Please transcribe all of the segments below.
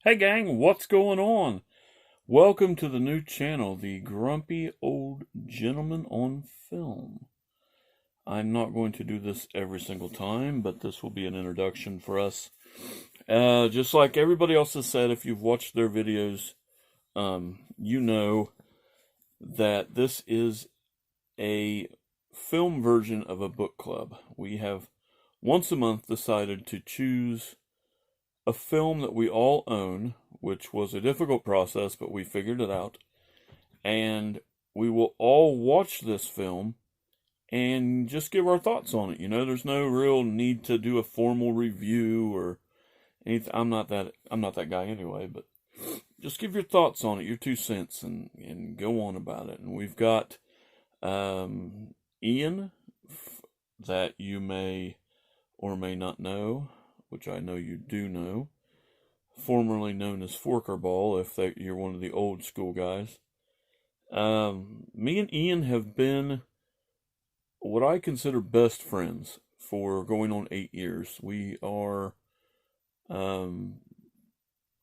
Hey gang, what's going on? Welcome to the new channel, the Grumpy Old Gentleman on Film. I'm not going to do this every single time, but this will be an introduction for us. Just like everybody else has said, if you've watched their videos, you know that this is a film version of a book club. We have once a month decided to choose a film that we all own, which was a difficult process, but we figured it out. And we will all watch this film and just give our thoughts on it. You know, there's no real need to do a formal review or anything. I'm not that guy anyway, but just give your thoughts on it, your 2 cents, and go on about it. And we've got Ian, that you may or may not know, which I know you do know, formerly known as Forkerball, if you're one of the old school guys. Me and Ian have been what I consider best friends for going on 8 years. We are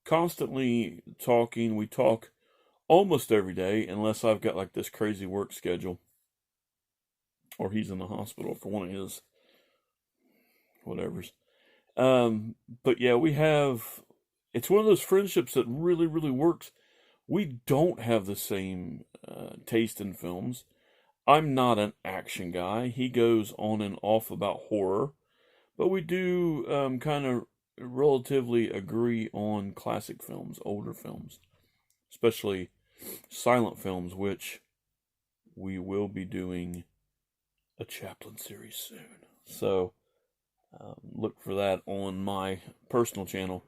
constantly talking. We talk almost every day, unless I've got like this crazy work schedule, or he's in the hospital for one of his whatevers. But yeah, it's one of those friendships that really, really works. We don't have the same taste in films. I'm not an action guy. He goes on and off about horror. But we do kind of relatively agree on classic films, older films, especially silent films, which we will be doing a Chaplin series soon. So look for that on my personal channel.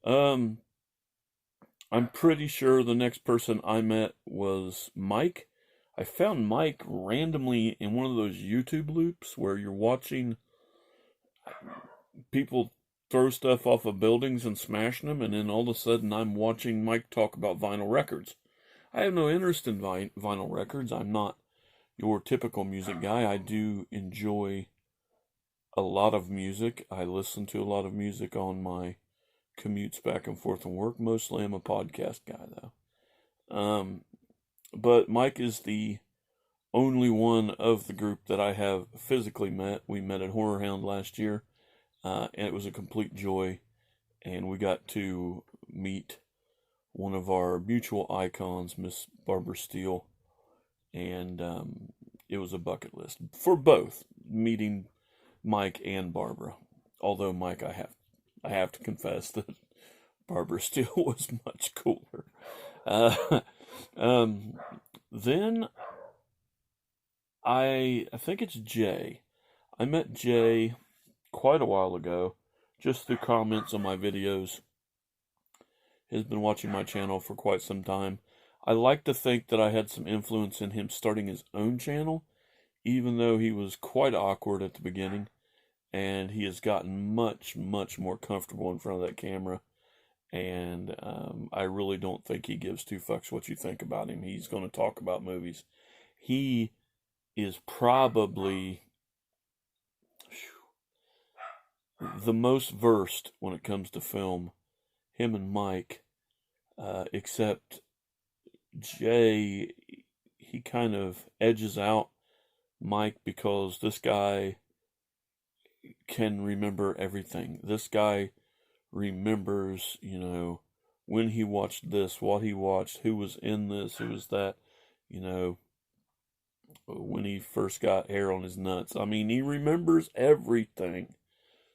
I'm pretty sure the next person I met was Mike. I found Mike randomly in one of those YouTube loops where you're watching people throw stuff off of buildings and smashing them, and then all of a sudden I'm watching Mike talk about vinyl records. I have no interest in vinyl records. I'm not your typical music guy. I do enjoy a lot of music. I listen to a lot of music on my commutes back and forth from work. Mostly I'm a podcast guy, though. But Mike is the only one of the group that I have physically met. We met at Horror Hound last year, and it was a complete joy. And we got to meet one of our mutual icons, Miss Barbara Steele, and it was a bucket list for both, meeting Mike and Barbara. Although Mike, I have to confess that Barbara Steele was much cooler. Then I think it's Jay. I met Jay quite a while ago, just through comments on my videos. He's been watching my channel for quite some time. I like to think that I had some influence in him starting his own channel, even though he was quite awkward at the beginning, and he has gotten much, much more comfortable in front of that camera. And I really don't think he gives two fucks what you think about him. He's going to talk about movies. He is probably the most versed when it comes to film, him and Mike, except Jay, he kind of edges out Mike because this guy can remember everything. This guy remembers, you know, when he watched this, what he watched, who was in this, who was that, you know, when he first got hair on his nuts. I mean, he remembers everything.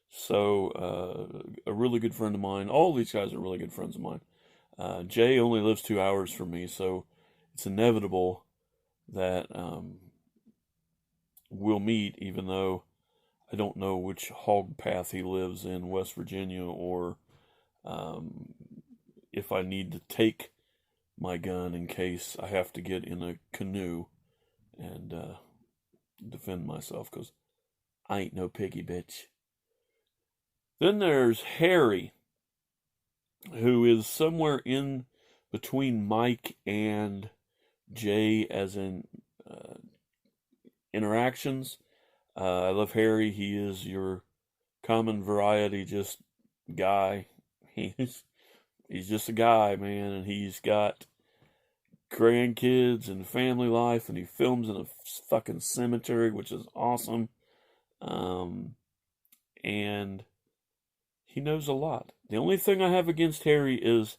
So, a really good friend of mine. All these guys are really good friends of mine. Jay only lives 2 hours from me, so it's inevitable that we'll meet, even though I don't know which hog path he lives in West Virginia, or if I need to take my gun in case I have to get in a canoe and defend myself, because I ain't no piggy bitch. Then there's Harry, who is somewhere in between Mike and Jay, as in interactions. I love Harry. He is your common variety, just guy. He's He's just a guy, man, and he's got grandkids and family life, and he films in a fucking cemetery, which is awesome. And he knows a lot. The only thing I have against Harry is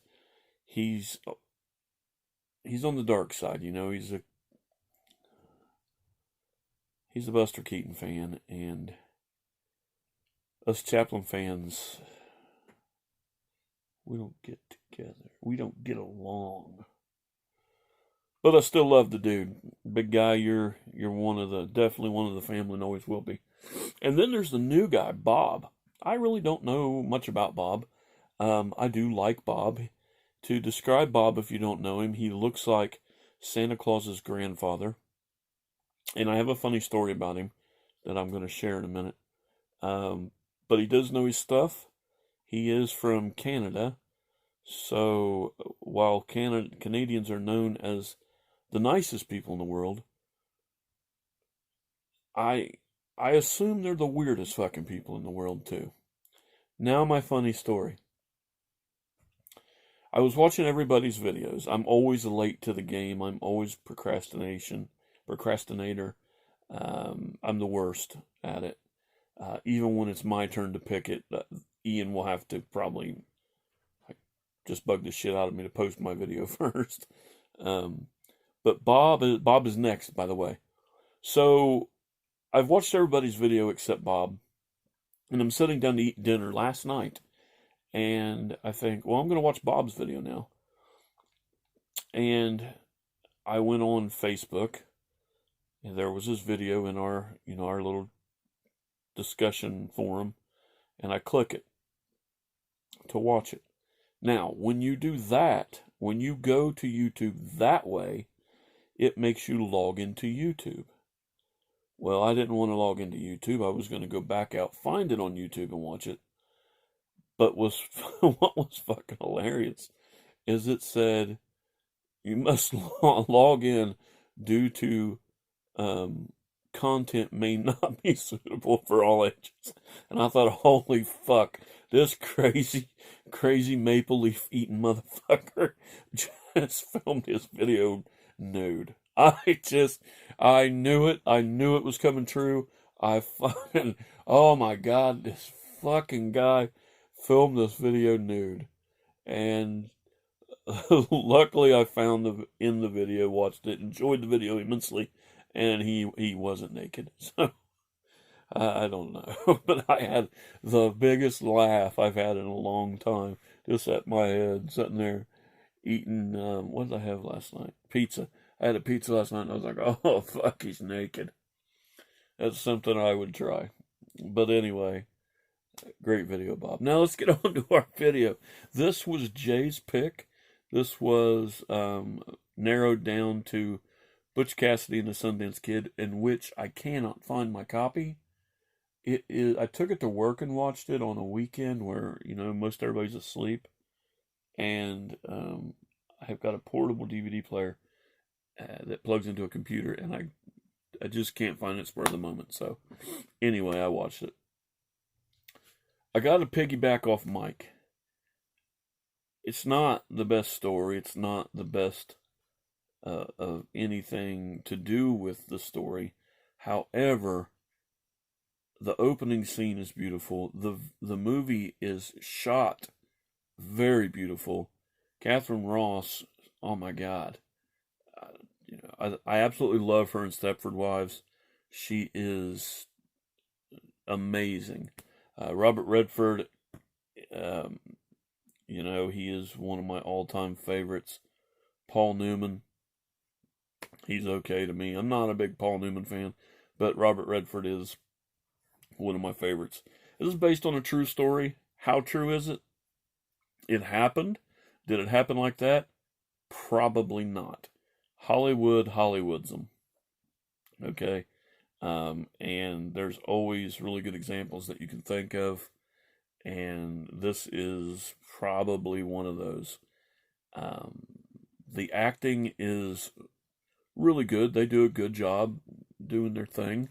he's on the dark side, you know. He's a Buster Keaton fan, and us Chaplin fans, we don't get together. We don't get along. But I still love the dude. Big guy, you're definitely one of the family and always will be. And then there's the new guy, Bob. I really don't know much about Bob. I do like Bob. To describe Bob, if you don't know him, he looks like Santa Claus's grandfather. And I have a funny story about him that I'm going to share in a minute. But he does know his stuff. He is from Canada. So while Canadians are known as the nicest people in the world, I assume they're the weirdest fucking people in the world too. Now my funny story. I was watching everybody's videos. I'm always late to the game. I'm always procrastinator. I'm the worst at it. Even when it's my turn to pick it, Ian will have to probably just bug the shit out of me to post my video first. But Bob is next, by the way. So I've watched everybody's video except Bob, and I'm sitting down to eat dinner last night, and I think, well, I'm going to watch Bob's video now. And I went on Facebook, and there was this video in our little discussion forum, and I click it to watch it. Now, when you do that, when you go to YouTube that way, it makes you log into YouTube. Well, I didn't want to log into YouTube. I was going to go back out, find it on YouTube and watch it. But what was fucking hilarious is it said, you must log in due to content may not be suitable for all ages. And I thought, holy fuck, this crazy maple leaf eating motherfucker just filmed his video nude. I knew it. I knew it was coming true. Oh my God, this fucking guy filmed this video nude. And luckily I found in the video, watched it, enjoyed the video immensely, and he wasn't naked. So I don't know, but I had the biggest laugh I've had in a long time, just at my head, sitting there eating, what did I have last night? Pizza. I had a pizza last night, and I was like, oh, fuck, he's naked. That's something I would try. But anyway, great video, Bob. Now let's get on to our video. This was Jay's pick. This was narrowed down to Butch Cassidy and the Sundance Kid, in which I cannot find my copy. I took it to work and watched it on a weekend where, most everybody's asleep. And I've got a portable DVD player that plugs into a computer, and I just can't find it spur of the moment. So anyway, I watched it. I got to piggyback off Mike. It's not the best story. It's not the best of anything to do with the story. However, the opening scene is beautiful. The movie is shot very beautiful. Catherine Ross, oh my God. I absolutely love her in Stepford Wives. She is amazing. Robert Redford, he is one of my all-time favorites. Paul Newman, he's okay to me. I'm not a big Paul Newman fan, but Robert Redford is one of my favorites. This is based on a true story. How true is it? It happened. Did it happen like that? Probably not. Hollywoods'em. Okay? And there's always really good examples that you can think of. And this is probably one of those. The acting is really good. They do a good job doing their thing.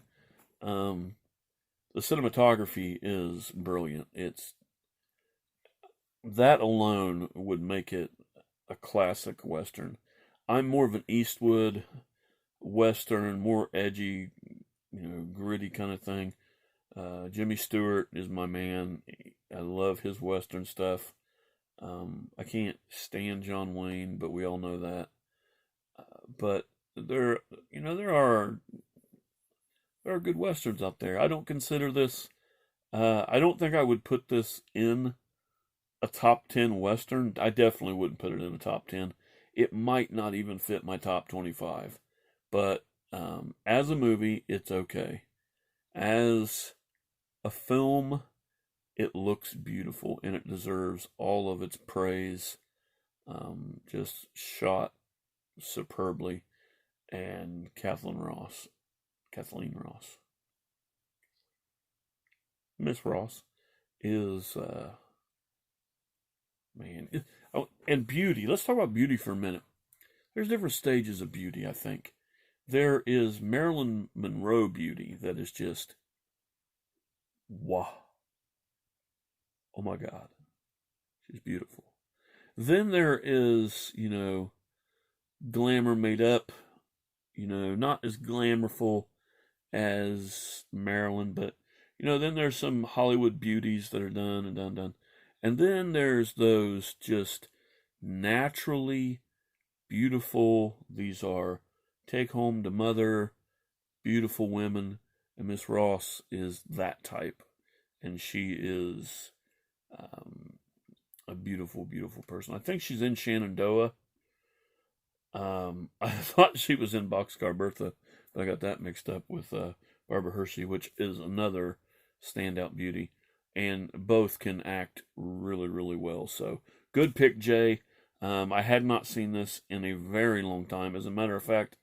The cinematography is brilliant. that alone would make it a classic Western. I'm more of an Eastwood Western, more edgy, gritty kind of thing. Jimmy Stewart is my man. I love his Western stuff. I can't stand John Wayne, but we all know that. But there, there are good Westerns out there. I don't consider this. I don't think I would put this in a top 10 Western. I definitely wouldn't put it in a top 10. It might not even fit my top 25. But as a movie, it's okay. As a film, it looks beautiful and it deserves all of its praise. Just shot superbly. And Kathleen Ross, Miss Ross is man. Oh, and beauty. Let's talk about beauty for a minute. There's different stages of beauty, I think. There is Marilyn Monroe beauty that is just wow. Oh my God. She's beautiful. Then there is, glamour made up, not as glamourful as Marilyn, but, then there's some Hollywood beauties that are done and done. And then there's those just naturally beautiful, these are take home to mother, beautiful women, and Miss Ross is that type. And she is a beautiful, beautiful person. I think she's in Shenandoah. I thought she was in Boxcar Bertha, but I got that mixed up with Barbara Hershey, which is another standout beauty. And both can act really, really well. So, good pick, Jay. I had not seen this in a very long time. As a matter of fact,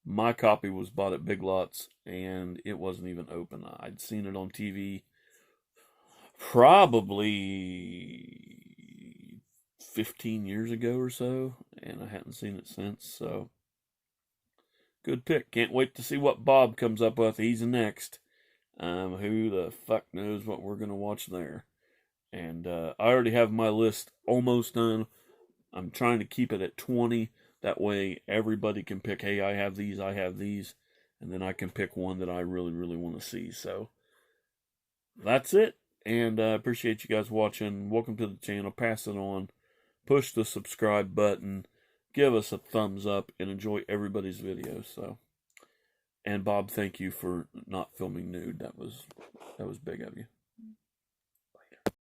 my copy was bought at Big Lots, and it wasn't even open. I'd seen it on TV probably 15 years ago or so, and I hadn't seen it since. So, good pick. Can't wait to see what Bob comes up with. He's next. Who the fuck knows what we're going to watch there. And I already have my list almost done. I'm trying to keep it at 20. That way everybody can pick, hey, I have these. And then I can pick one that I really, really want to see. So that's it. And I appreciate you guys watching. Welcome to the channel. Pass it on. Push the subscribe button. Give us a thumbs up and enjoy everybody's videos. So. And Bob, thank you for not filming nude. That was big of you.